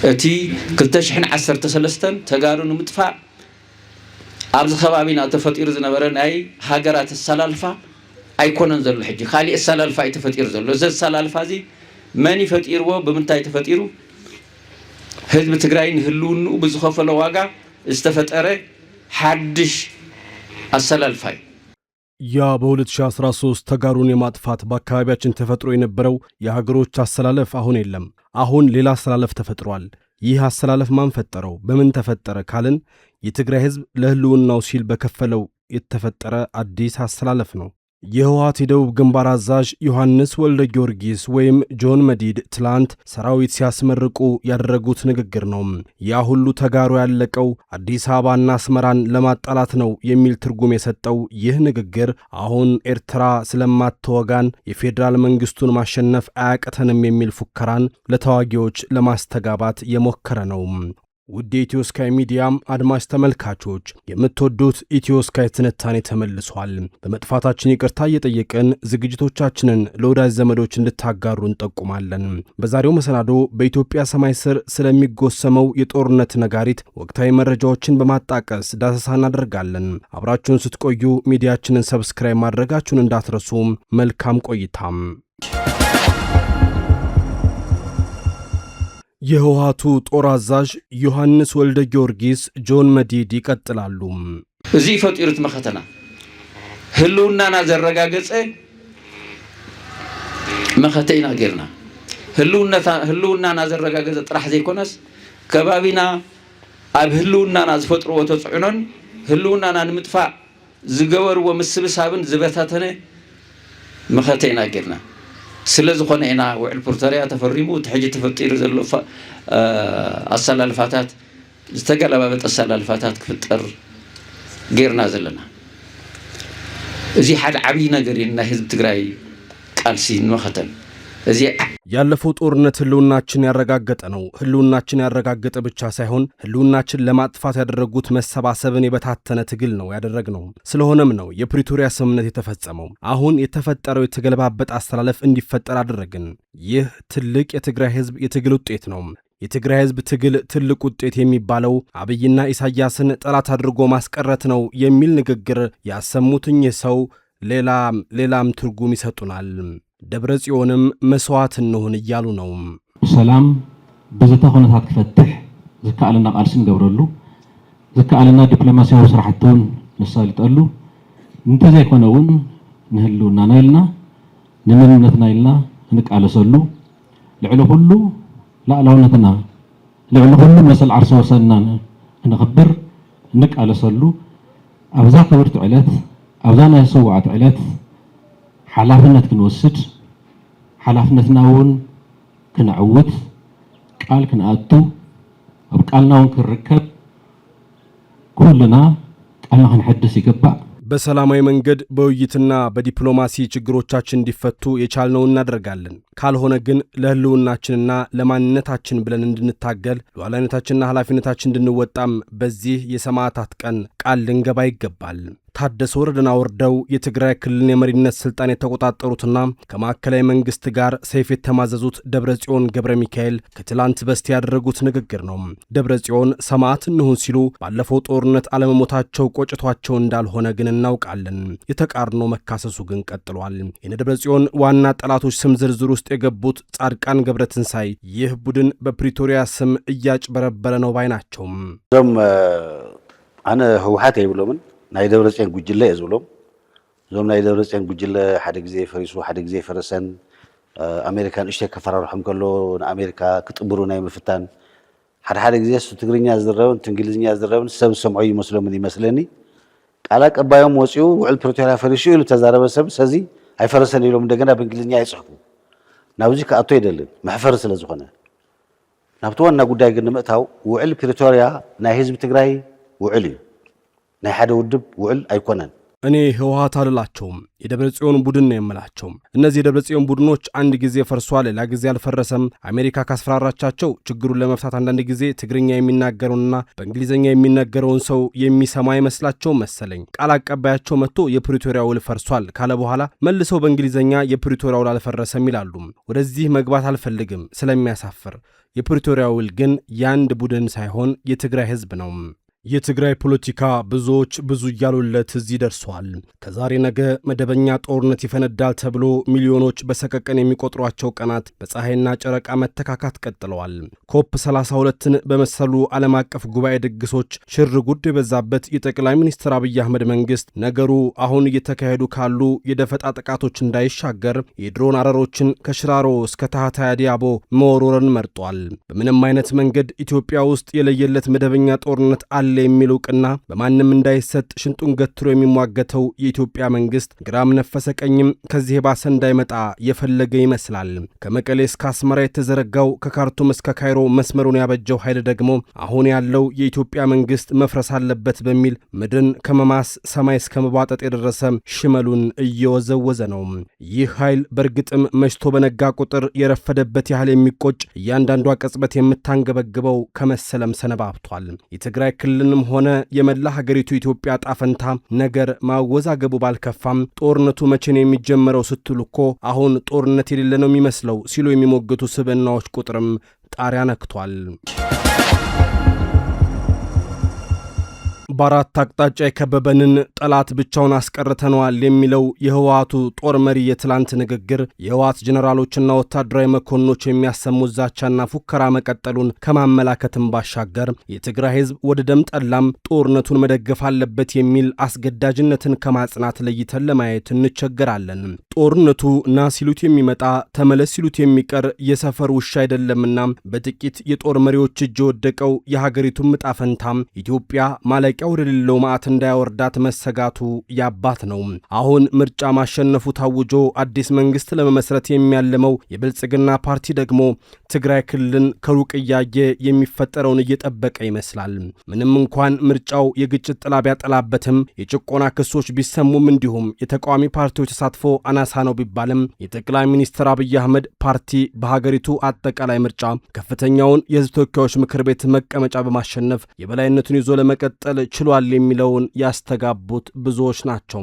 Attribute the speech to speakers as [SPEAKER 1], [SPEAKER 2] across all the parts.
[SPEAKER 1] أتي كلتشحن 13 تجارون مدفع أبز خبابين أتفتير زنبرن أي هاجرات السلالفة أيكونن زل الحج خالي السلالفة يتفتير زل لو زل السلالفة زي ماني فتيروا بمنتاي تفتيروا حزب تجرين هلون وبزخوف الواقع استفتره حدش السلالفة
[SPEAKER 2] يا بولد شاسرا سوس تجارون يماطفات بكابياتشن تفترو ينبرو يا هجروش السلالف أهون يلم أهون ليلا سلالف تفتروال ይህ አሰላለፍ ማን ፈጠረው በምን ተፈጠረ ካልን የትግራይ ህዝብ ለህልውናው ሲል በከፈለው የተፈጠረ አዲስ አሰላለፍ ነው። የህወሓት የደቡብ ግንባር አዛዥ ዮሐንስ ወልደ ጊዮርጊስ ወይም ጆን መዲድ ትላንት ሰራዊት ሲያስመርቁ ያደረጉት ንግግር ነው። ያ ሁሉ ተጋሩ ያለቀው አዲስ አበባና አስመራን ለማጣላት ነው የሚል ትርጉም የሰጠው ይህ ንግግር አሁን ኤርትራ ስለማትወጋን የፌዴራል መንግስቱን ማሸነፍ አያቅተንም የሚል ፉከራን ለተዋጊዎች ለማስተጋባት የሞከረ ነው። ውድ ኢትዮ ስካይ ሚዲያም አድማጭ ተመልካቾች የምትወዱት ኢትዮ ስካይ ትንታኔ ተመልሷል። በመጥፋታችን ይቅርታ እየጠየቅን ዝግጅቶቻችንን ለወዳጅ ዘመዶች እንድታጋሩ እንጠቁማለን። በዛሬው መሰናዶ በኢትዮጵያ ሰማይ ስር ስለሚጎሰመው የጦርነት ነጋሪት ወቅታዊ መረጃዎችን በማጣቀስ ዳሰሳ እናደርጋለን። አብራችሁን ስትቆዩ ሚዲያችንን ሰብስክራይብ ማድረጋችሁን እንዳትረሱ። መልካም ቆይታም። የህወሓቱ ጦር አዛዥ ዮሐንስ ወልደ ጊዮርጊስ ጆን መዲድ ይቀጥላሉ።
[SPEAKER 1] እዚህ ፈጢሩት መኸተና ህልውናና ዘረጋገጸ መኸተይና ገርና ህልውናና ዘረጋገጸ ጥራሕ ዘይኮነስ ከባቢና ኣብ ህልውናና ዝፈጥርዎ ተጽዕኖን ህልውናና ንምጥፋእ ዝገበርዎ ምስብሳብን ዝበታተነ መኸተይና ገርና ስለዝኾነ ኢና ውዕል ፕሪቶሪያ ተፈሪሙ ትሕጂ ተፈጢሩ ዘሎ አሰላልፋታት ዝተገለባበጠ አሰላልፋታት ክፍጠር ጌርና ዘለና እዚ ሓደ ዓብይ ነገር ኢና ህዝብ ትግራይ ቃልሲ ንወኸተን እዚ
[SPEAKER 2] ያለፈው ጦርነት ህልውናችን ያረጋገጠ ነው። ህልውናችን ያረጋገጠ ብቻ ሳይሆን ህልውናችን ለማጥፋት ያደረጉት መሰባሰብን የበታተነ ትግል ነው ያደረግነው። ስለሆነም ነው የፕሪቶሪያ ስምምነት የተፈጸመው። አሁን የተፈጠረው የተገለባበጠ አስተላለፍ እንዲፈጠር አደረግን። ይህ ትልቅ የትግራይ ህዝብ የትግል ውጤት ነው። የትግራይ ህዝብ ትግል ትልቅ ውጤት የሚባለው አብይና ኢሳያስን ጠላት አድርጎ ማስቀረት ነው የሚል ንግግር ያሰሙትኝ ሰው ሌላም ትርጉም ይሰጡናል። ደብረ ጽዮንም መስዋዕት እንሆን እያሉ ነው።
[SPEAKER 3] ሰላም በዘተ ኾነታት ክፈትሕ ዝከኣለና ቃልስን ገብረሉ ዝከኣለና ዲፕሎማሲያዊ ስራሕቱን ንሳልጠሉ እንተዘይኮነውን ንህልውናና ኢልና ንመንነትና ኢልና ንቃለሰሉ ልዕሊ ሁሉ ላዕላውነትና ልዕሊ ሁሉ መሰል ዓርሰ ወሰንና ንኽብር ንቃለሰሉ ኣብዛ ክብርቲ ዕለት ኣብዛ ናይ ሰውዓት ዕለት ሓላፍነት ክንወስድ ሓላፍነትና እውን ክንዕውት ቃል ክንኣቱ ኣብ ቃልና እውን ክንርከብ ኩልና ቃልና ክንሕድስ ይግባእ።
[SPEAKER 2] በሰላማዊ መንገድ በውይይትና በዲፕሎማሲ ችግሮቻችን እንዲፈቱ የቻልነው እናደርጋለን። ካልሆነ ግን ለህልውናችንና ለማንነታችን ብለን እንድንታገል ሉዓላዊነታችንና ኃላፊነታችን እንድንወጣም በዚህ የሰማዕታት ቀን ቃል ልንገባ ይገባል። ታደሰ ወረደን አውርደው የትግራይ ክልልን የመሪነት ስልጣን የተቆጣጠሩትና ከማዕከላዊ መንግስት ጋር ሰይፍ የተማዘዙት ደብረጽዮን ገብረ ሚካኤል ከትላንት በስቲያ ያደረጉት ንግግር ነው። ደብረጽዮን ሰማዕት እንሁን ሲሉ ባለፈው ጦርነት አለመሞታቸው ቆጭቷቸው እንዳልሆነ ግን እናውቃለን። የተቃርኖ መካሰሱ ግን ቀጥሏል። የደብረጽዮን ዋና ጠላቶች ስም ዝርዝር ውስጥ የገቡት ጻድቃን ገብረትንሳይ ይህ ቡድን በፕሪቶሪያ ስም እያጭበረበረ ነው ባይ ናቸው።
[SPEAKER 4] አነ ህወሓት ይብሎምን ናይ ደብረጽዮን ጉጅለ እዝብሎም ዞም ናይ ደብረጽዮን ጉጅለ ሓደ ግዜ ፈሪሱ ሓደ ግዜ ፈረሰን ኣሜሪካን እሽተ ከፈራርሖም ከሎ ንኣሜሪካ ክጥብሩ ናይ ምፍታን ሓደ ግዜ ትግርኛ ዝረብን እንግሊዝኛ ዝረብን ሰብ ሰምዖ ይመስሎምን ይመስለኒ ቃል አቀባዮም ወፂኡ ውዕል ፕሪቶሪያ ፈሪሱ ኢሉ ተዛረበ ሰብ ሰዚ ኣይፈረሰን ኢሎም እንደገና በእንግሊዝኛ ይጽሕፉ ናብዚ ከኣቶ ይደልን መሕፈር ስለ ዝኾነ ናብቲ ዋና ጉዳይ ግን ንምእታው ውዕል ፕሪቶሪያ ናይ ህዝቢ ትግራይ ውዕል እዩ ናይ ሓደ ውድብ ውዕል ኣይኮነን።
[SPEAKER 2] እኔ ህወሓት አልላቸውም፣ የደብረጽዮን ቡድን ነው የምላቸው። እነዚህ የደብረጽዮን ቡድኖች አንድ ጊዜ ፈርሷል፣ ሌላ ጊዜ አልፈረሰም። አሜሪካ ካስፈራራቻቸው ችግሩን ለመፍታት አንዳንድ ጊዜ ትግርኛ የሚናገረውንና በእንግሊዝኛ የሚናገረውን ሰው የሚሰማ አይመስላቸው መሰለኝ። ቃል አቀባያቸው መጥቶ የፕሪቶሪያ ውል ፈርሷል ካለ በኋላ መልሰው በእንግሊዝኛ የፕሪቶሪያ ውል አልፈረሰም ይላሉ። ወደዚህ መግባት አልፈልግም ስለሚያሳፍር። የፕሪቶሪያ ውል ግን የአንድ ቡድን ሳይሆን የትግራይ ህዝብ ነው። የትግራይ ፖለቲካ ብዙዎች ብዙ እያሉለት እዚህ ደርሷል። ከዛሬ ነገ መደበኛ ጦርነት ይፈነዳል ተብሎ ሚሊዮኖች በሰቀቀን የሚቆጥሯቸው ቀናት በፀሐይና ጨረቃ መተካካት ቀጥለዋል። ኮፕ 32ን በመሰሉ ዓለም አቀፍ ጉባኤ ድግሶች ሽር ጉድ የበዛበት የጠቅላይ ሚኒስትር አብይ አህመድ መንግስት ነገሩ አሁን እየተካሄዱ ካሉ የደፈጣ ጥቃቶች እንዳይሻገር የድሮን አረሮችን ከሽራሮ እስከ ታህታይ አዲያቦ መወርወርን መርጧል። በምንም አይነት መንገድ ኢትዮጵያ ውስጥ የለየለት መደበኛ ጦርነት አለ የሚል ዕውቅና በማንም እንዳይሰጥ ሽንጡን ገትሮ የሚሟገተው የኢትዮጵያ መንግስት ግራም ነፈሰ ቀኝም ከዚህ ባሰ እንዳይመጣ የፈለገ ይመስላል። ከመቀሌ እስከ አስመራ የተዘረጋው ከካርቱም እስከ ካይሮ መስመሩን ያበጀው ኃይል ደግሞ አሁን ያለው የኢትዮጵያ መንግስት መፍረስ አለበት በሚል ምድርን ከመማስ ሰማይ እስከ መባጠጥ የደረሰ ሽመሉን እየወዘወዘ ነው። ይህ ኃይል በእርግጥም መሽቶ በነጋ ቁጥር የረፈደበት ያህል የሚቆጭ እያንዳንዷ ቅጽበት የምታንገበግበው ከመሰለም ሰነባብቷል። የትግራይ ክልል ሆነ የመላ ሀገሪቱ ኢትዮጵያ ጣፈንታ ነገር ማወዛገቡ ባልከፋም ጦርነቱ መቼ ነው የሚጀመረው ስትሉ እኮ አሁን ጦርነት የሌለ ነው የሚመስለው ሲሉ የሚሞግቱ ስብዕናዎች ቁጥርም ጣሪያ ነክቷል። በአራት አቅጣጫ የከበበንን ጠላት ብቻውን አስቀርተነዋል የሚለው የህወሓቱ ጦር መሪ የትላንት ንግግር የህወሓት ጀነራሎችና ወታደራዊ መኮንኖች የሚያሰሙት ዛቻና ፉከራ መቀጠሉን ከማመላከትም ባሻገር የትግራይ ህዝብ ወደ ደም ጠላም ጦርነቱን መደገፍ አለበት የሚል አስገዳጅነትን ከማጽናት ለይተን ለማየት እንቸገራለን። ጦርነቱ ና ሲሉት የሚመጣ ተመለስ ሲሉት የሚቀር የሰፈር ውሻ አይደለምና በጥቂት የጦር መሪዎች እጅ የወደቀው የሀገሪቱን ዕጣ ፈንታም ኢትዮጵያ ማለቂያ ወደ ሌለው ማዕት እንዳያወርዳት መሰጋቱ ያባት ነው። አሁን ምርጫ ማሸነፉ ታውጆ አዲስ መንግስት ለመመስረት የሚያልመው የብልጽግና ፓርቲ ደግሞ ትግራይ ክልልን ከሩቅ እያየ የሚፈጠረውን እየጠበቀ ይመስላል። ምንም እንኳን ምርጫው የግጭት ጥላ ቢያጠላበትም የጭቆና ክሶች ቢሰሙም እንዲሁም የተቃዋሚ ፓርቲዎች ተሳትፎ አናሳ ነው ቢባልም የጠቅላይ ሚኒስትር አብይ አህመድ ፓርቲ በሀገሪቱ አጠቃላይ ምርጫ ከፍተኛውን የህዝብ ተወካዮች ምክር ቤት መቀመጫ በማሸነፍ የበላይነቱን ይዞ ለመቀጠል ችሏል የሚለውን ያስተጋቡት ብዙዎች ናቸው።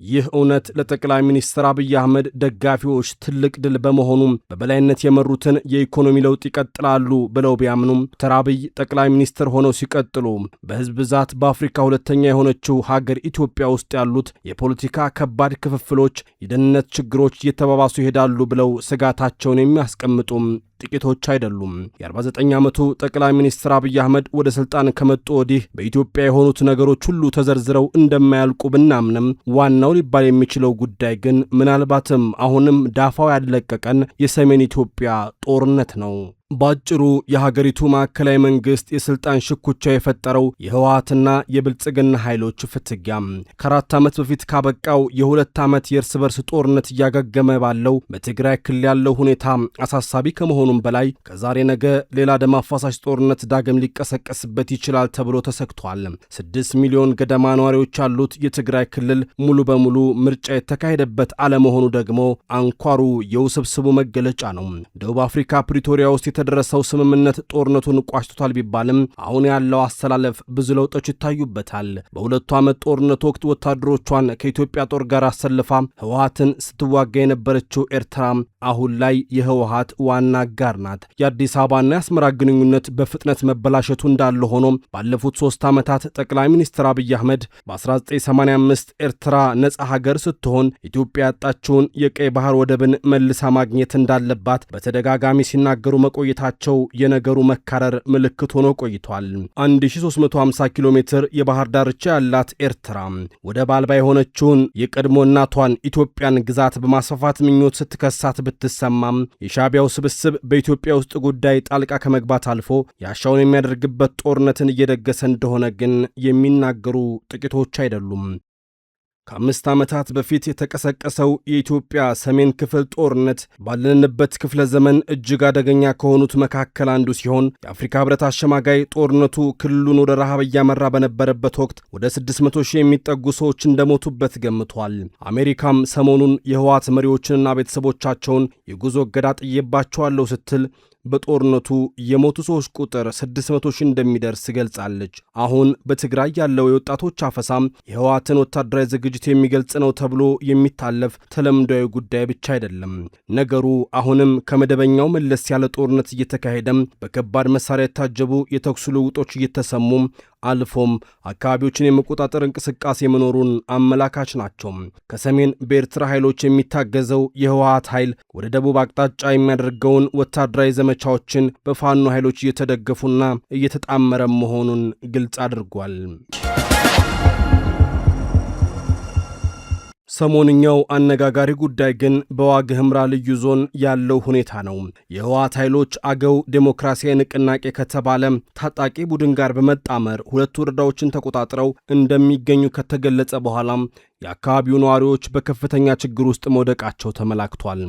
[SPEAKER 2] ይህ እውነት ለጠቅላይ ሚኒስትር አብይ አህመድ ደጋፊዎች ትልቅ ድል በመሆኑ በበላይነት የመሩትን የኢኮኖሚ ለውጥ ይቀጥላሉ ብለው ቢያምኑም ዶክተር አብይ ጠቅላይ ሚኒስትር ሆነው ሲቀጥሉ በህዝብ ብዛት በአፍሪካ ሁለተኛ የሆነችው ሀገር ኢትዮጵያ ውስጥ ያሉት የፖለቲካ ከባድ ክፍፍሎች፣ የደህንነት ችግሮች እየተባባሱ ይሄዳሉ ብለው ስጋታቸውን የሚያስቀምጡም ጥቂቶች አይደሉም። የ49 ዓመቱ ጠቅላይ ሚኒስትር አብይ አህመድ ወደ ስልጣን ከመጡ ወዲህ በኢትዮጵያ የሆኑት ነገሮች ሁሉ ተዘርዝረው እንደማያልቁ ብናምንም ዋናው ሊባል የሚችለው ጉዳይ ግን ምናልባትም አሁንም ዳፋው ያለቀቀን የሰሜን ኢትዮጵያ ጦርነት ነው። ባጭሩ የሀገሪቱ ማዕከላዊ መንግስት የስልጣን ሽኩቻ የፈጠረው የህወሓትና የብልጽግና ኃይሎች ፍትጊያ ከ4 ዓመት በፊት ካበቃው የ2 ዓመት የእርስ በርስ ጦርነት እያገገመ ባለው በትግራይ ክልል ያለው ሁኔታ አሳሳቢ ከመሆኑም በላይ ከዛሬ ነገ ሌላ ደም አፋሳሽ ጦርነት ዳግም ሊቀሰቀስበት ይችላል ተብሎ ተሰግቷል። 6 ሚሊዮን ገደማ ነዋሪዎች ያሉት የትግራይ ክልል ሙሉ በሙሉ ምርጫ የተካሄደበት አለመሆኑ ደግሞ አንኳሩ የውስብስቡ መገለጫ ነው። ደቡብ አፍሪካ ፕሪቶሪያ ውስጥ የተደረሰው ስምምነት ጦርነቱን ቋጭቶታል ቢባልም አሁን ያለው አስተላለፍ ብዙ ለውጦች ይታዩበታል። በሁለቱ ዓመት ጦርነት ወቅት ወታደሮቿን ከኢትዮጵያ ጦር ጋር አሰልፋ ህወሓትን ስትዋጋ የነበረችው ኤርትራ አሁን ላይ የህወሓት ዋና አጋር ናት። የአዲስ አበባና የአስመራ ግንኙነት በፍጥነት መበላሸቱ እንዳለ ሆኖ ባለፉት 3 ዓመታት ጠቅላይ ሚኒስትር አብይ አህመድ በ1985 ኤርትራ ነጻ ሀገር ስትሆን ኢትዮጵያ ያጣችውን የቀይ ባህር ወደብን መልሳ ማግኘት እንዳለባት በተደጋጋሚ ሲናገሩ መቆየታቸው የነገሩ መካረር ምልክት ሆኖ ቆይቷል። 1350 ኪሎ ሜትር የባህር ዳርቻ ያላት ኤርትራ ወደብ አልባ የሆነችውን የቀድሞ እናቷን ኢትዮጵያን ግዛት በማስፋፋት ምኞት ስትከሳት ብትሰማም የሻዕቢያው ስብስብ በኢትዮጵያ ውስጥ ጉዳይ ጣልቃ ከመግባት አልፎ ያሻውን የሚያደርግበት ጦርነትን እየደገሰ እንደሆነ ግን የሚናገሩ ጥቂቶች አይደሉም። ከ5 ዓመታት በፊት የተቀሰቀሰው የኢትዮጵያ ሰሜን ክፍል ጦርነት ባለንበት ክፍለ ዘመን እጅግ አደገኛ ከሆኑት መካከል አንዱ ሲሆን የአፍሪካ ህብረት አሸማጋይ ጦርነቱ ክልሉን ወደ ረሃብ እያመራ በነበረበት ወቅት ወደ 600 ሺህ የሚጠጉ ሰዎች እንደሞቱበት ገምቷል። አሜሪካም ሰሞኑን የህወሓት መሪዎችንና ቤተሰቦቻቸውን የጉዞ እገዳ ጥዬባቸዋለሁ ስትል በጦርነቱ የሞቱ ሰዎች ቁጥር 600 ሺህ እንደሚደርስ ገልጻለች። አሁን በትግራይ ያለው የወጣቶች አፈሳም የህወሓትን ወታደራዊ ዝግጅት የሚገልጽ ነው ተብሎ የሚታለፍ ተለምዷዊ ጉዳይ ብቻ አይደለም። ነገሩ አሁንም ከመደበኛው መለስ ያለ ጦርነት እየተካሄደም በከባድ መሳሪያ የታጀቡ የተኩስ ልውጦች እየተሰሙም አልፎም አካባቢዎችን የመቆጣጠር እንቅስቃሴ መኖሩን አመላካች ናቸው። ከሰሜን በኤርትራ ኃይሎች የሚታገዘው የህወሓት ኃይል ወደ ደቡብ አቅጣጫ የሚያደርገውን ወታደራዊ ዘመቻዎችን በፋኖ ኃይሎች እየተደገፉና እየተጣመረ መሆኑን ግልጽ አድርጓል። ሰሞንኛው አነጋጋሪ ጉዳይ ግን በዋግ ኽምራ ልዩ ዞን ያለው ሁኔታ ነው። የህወሓት ኃይሎች አገው ዴሞክራሲያዊ ንቅናቄ ከተባለ ታጣቂ ቡድን ጋር በመጣመር 2 ወረዳዎችን ተቆጣጥረው እንደሚገኙ ከተገለጸ በኋላም የአካባቢው ነዋሪዎች በከፍተኛ ችግር ውስጥ መውደቃቸው ተመላክቷል።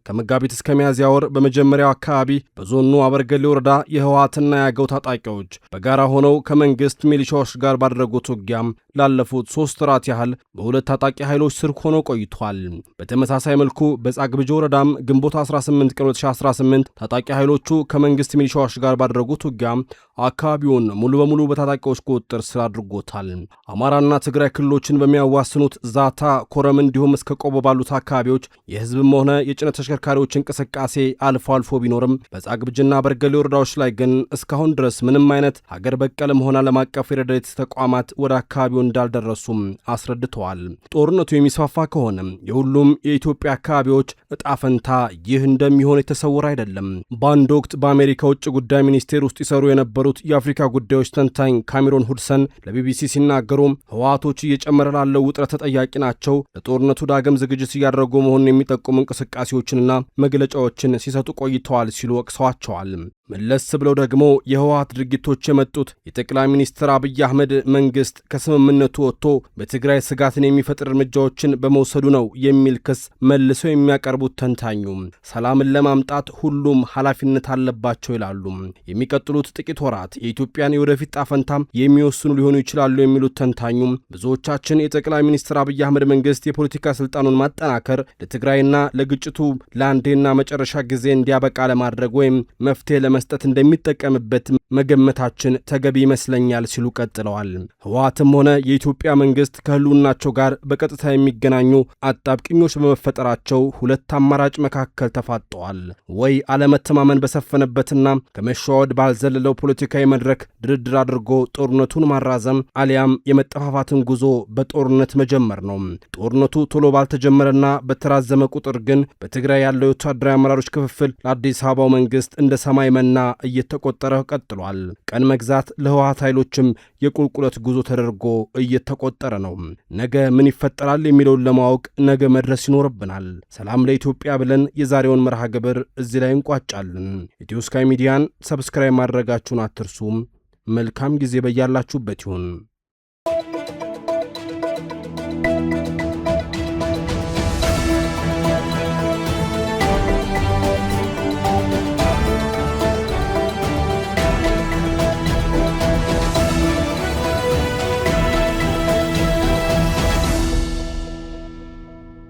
[SPEAKER 2] ከመጋቢት እስከ ሚያዝያ ወር በመጀመሪያው አካባቢ በዞኑ አበርገሌ ወረዳ የህወሓትና የአገው ታጣቂዎች በጋራ ሆነው ከመንግስት ሚሊሻዎች ጋር ባደረጉት ውጊያም ላለፉት 3 ወራት ያህል በሁለት ታጣቂ ኃይሎች ስር ሆነው ቆይቷል። በተመሳሳይ መልኩ በጻግብጆ ወረዳም ግንቦት 18 ቀን 2018 ታጣቂ ኃይሎቹ ከመንግስት ሚሊሻዎች ጋር ባደረጉት ውጊያም አካባቢውን ሙሉ በሙሉ በታጣቂዎች ቁጥጥር ስር አድርጎታል። አማራና ትግራይ ክልሎችን በሚያዋስኑት ዛታ፣ ኮረም እንዲሁም እስከ ቆቦ ባሉት አካባቢዎች የህዝብም ሆነ የጭነት ተሽከርካሪዎች እንቅስቃሴ አልፎ አልፎ ቢኖርም በጻግብጅና በርገሌ ወረዳዎች ላይ ግን እስካሁን ድረስ ምንም አይነት ሀገር በቀልም ሆነ ዓለም አቀፍ የረድኤት ተቋማት ወደ አካባቢው እንዳልደረሱም አስረድተዋል። ጦርነቱ የሚስፋፋ ከሆነ የሁሉም የኢትዮጵያ አካባቢዎች እጣ ፈንታ ይህ እንደሚሆን የተሰወረ አይደለም። በአንድ ወቅት በአሜሪካ ውጭ ጉዳይ ሚኒስቴር ውስጥ ይሰሩ የነበሩት የአፍሪካ ጉዳዮች ተንታኝ ካሜሮን ሁድሰን ለቢቢሲ ሲናገሩ ህወሓቶች እየጨመረ ላለው ውጥረት ተጠያቂ ናቸው፣ ለጦርነቱ ዳግም ዝግጅት እያደረጉ መሆኑን የሚጠቁሙ እንቅስቃሴዎችንና መግለጫዎችን ሲሰጡ ቆይተዋል ሲሉ ወቅሰዋቸዋል። መለስ ብለው ደግሞ የህወሓት ድርጊቶች የመጡት የጠቅላይ ሚኒስትር አብይ አህመድ መንግስት ከስምምነቱ ወጥቶ በትግራይ ስጋትን የሚፈጥር እርምጃዎችን በመውሰዱ ነው የሚል ክስ መልሰው የሚያቀርቡት ተንታኙ ሰላምን ለማምጣት ሁሉም ኃላፊነት አለባቸው ይላሉ። የሚቀጥሉት ጥቂት ወራት የኢትዮጵያን የወደፊት ጣፈንታም የሚወስኑ ሊሆኑ ይችላሉ የሚሉት ተንታኙ ብዙዎቻችን የጠቅላይ ሚኒስትር አብይ አህመድ መንግስት የፖለቲካ ስልጣኑን ማጠናከር ለትግራይና ለግጭቱ ለአንዴና መጨረሻ ጊዜ እንዲያበቃ ለማድረግ ወይም መፍትሄ መስጠት እንደሚጠቀምበት መገመታችን ተገቢ ይመስለኛል ሲሉ ቀጥለዋል። ህወሓትም ሆነ የኢትዮጵያ መንግስት ከህልውናቸው ጋር በቀጥታ የሚገናኙ አጣብቅኞች በመፈጠራቸው ሁለት አማራጭ መካከል ተፋጠዋል። ወይ አለመተማመን በሰፈነበትና ከመሸዋወድ ባልዘለለው ፖለቲካዊ መድረክ ድርድር አድርጎ ጦርነቱን ማራዘም፣ አሊያም የመጠፋፋትን ጉዞ በጦርነት መጀመር ነው። ጦርነቱ ቶሎ ባልተጀመረና በተራዘመ ቁጥር ግን በትግራይ ያለው የወታደራዊ አመራሮች ክፍፍል ለአዲስ አበባው መንግስት እንደ ሰማይ መና እየተቆጠረ ቀጥሏል። ቀን መግዛት ለህወሓት ኃይሎችም የቁልቁለት ጉዞ ተደርጎ እየተቆጠረ ነው። ነገ ምን ይፈጠራል የሚለውን ለማወቅ ነገ መድረስ ይኖርብናል። ሰላም ለኢትዮጵያ ብለን የዛሬውን መርሃ ግብር እዚህ ላይ እንቋጫለን። ኢትዮ ስካይ ሚዲያን ሰብስክራይብ ማድረጋችሁን አትርሱም። መልካም ጊዜ በያላችሁበት ይሁን።